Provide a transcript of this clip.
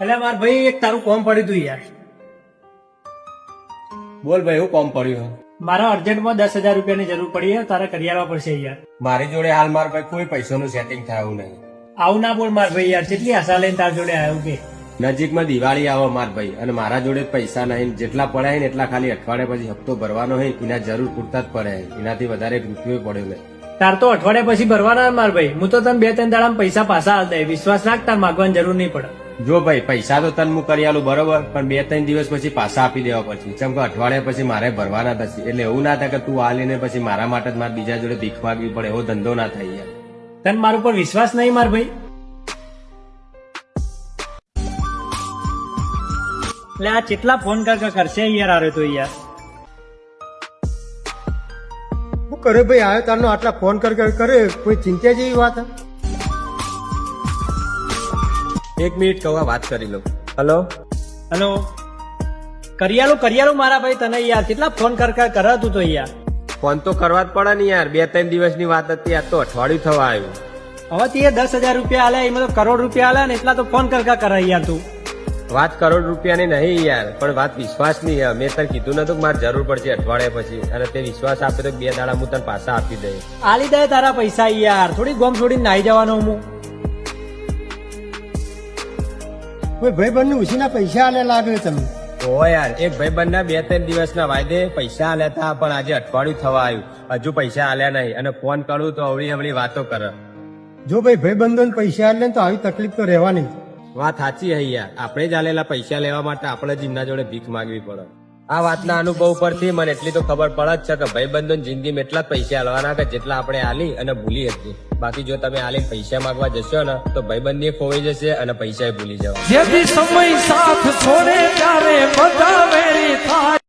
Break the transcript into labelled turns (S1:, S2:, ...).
S1: એટલે માર ભાઈ એક તારું કોમ પડ્યું તું યાર.
S2: બોલ ભાઈ, હું કોમ પડ્યું?
S1: મારા અર્જન્ટમાં 10,000 રૂપિયાની જરૂર પડી છે, તારે કરી આવવા પડશે યાર.
S2: મારી જોડે હાલ માર ભાઈ કોઈ પૈસાનું સેટિંગ થયું નહીં.
S1: આવું ના બોલ માર ભાઈ યાર, કેટલી આશા લઈને તાર જોડે આવ્યો કે.
S2: નજીકમાં દિવાળી આવે માર ભાઈ, અને મારા જોડે પૈસા નહીં. જેટલા પડ્યા ને એટલા ખાલી અઠવાડિયા પછી હપ્તો ભરવાનો હોય, એના જરૂર પૂરતા જ પડે. એનાથી વધારે એક રૂપિયો પડ્યો નહીં.
S1: તાર તો અઠવાડિયા પછી ભરવાના માર ભાઈ. હું તો તને 2-3 દાડામાં પૈસા પાછા આલ દે, વિશ્વાસ રાખ, તાર માગવાની જરૂર નહીં પડે.
S2: જો ભાઈ, પૈસા તો તને હું કરી આલું બરોબર, પણ 2-3 દિવસ પછી પાછા આપી દેવા પછી. ચમ કે અઠવાડિયા પછી મારે ભરવાના થશે. એટલે એવું ના થાય કે તું આલીને પછી મારા માટે જ મારે બીજા જોડે ભીખ માગવી પડે. એવો ધંધો ના થાય યાર.
S1: તને મારા ઉપર વિશ્વાસ નહીં માર ભાઈ? એટલે આ કેટલા ફોન કરશે યાર આરે તો યાર.
S3: શું કરે ભાઈ, આવ્યો તારનો આટલા ફોન કરે, કોઈ ચિંતા જેવી વાત?
S2: એક મિનિટ કહું, વાત કરી લઉં. હલો
S1: હલો, કરિયાલું મારા ભાઈ તને યાર. કેટલા ફોન કરાતું તો યાર.
S2: ફોન તો કરવા જ પડે ને યાર. 2-3 દિવસની વાત હતી, આ તો અઠવાડિયું થવા આવ્યું.
S1: હવે તે 10,000 રૂપિયા આલ્યા, એમાં તો કરોડ રૂપિયા આલ્યા ને, એટલા તો ફોન કરે યાર તું.
S2: વાત કરોડ રૂપિયાની નહીં યાર, પણ વાત વિશ્વાસની. મેં તને કીધું નતું કે મારે જરૂર પડશે અઠવાડિયા પછી, અને તે વિશ્વાસ આપે તો 2 દાડા હું તને પાછા આપી દઈ.
S1: આલી દે તારા પૈસા યાર. થોડી ગોમ છોડીને નાઈ જવાનો હું.
S3: કોઈ ભાઈ બંને ઉછીના પૈસા આલે લાગે તમે.
S2: ઓ યાર, એક ભાઈબંધના 2-3 દિવસના વાયદે પૈસા આલ્યા હતા, પણ આજે અઠવાડિયું થવા આવ્યું, હજુ પૈસા આલ્યા નહીં. અને ફોન કરું તો અવળી વાતો કરે.
S3: જો ભાઈ ભાઈબંધોને પૈસા આલે ને તો આવી તકલીફ તો રહેવાની.
S2: વાત સાચી હે યાર. આપણે જ આલેલા પૈસા લેવા માટે આપણે જ એમના જોડે ભીખ માંગવી પડે. આ વાતના અનુભવ પરથી મને એટલી તો ખબર પડે જ છે કે ભાઈબંધોની જિંદગીમાં એટલા જ પૈસા આલવાના કે જેટલા આપણે આલી અને ભૂલી હતી. બાકી જો તમે આલીને પૈસા માંગવા જશો ને તો ભાઈબંધી ખોવાઈ જશે અને પૈસા ભૂલી જવા.
S4: જે બી સમય સાથ છોડે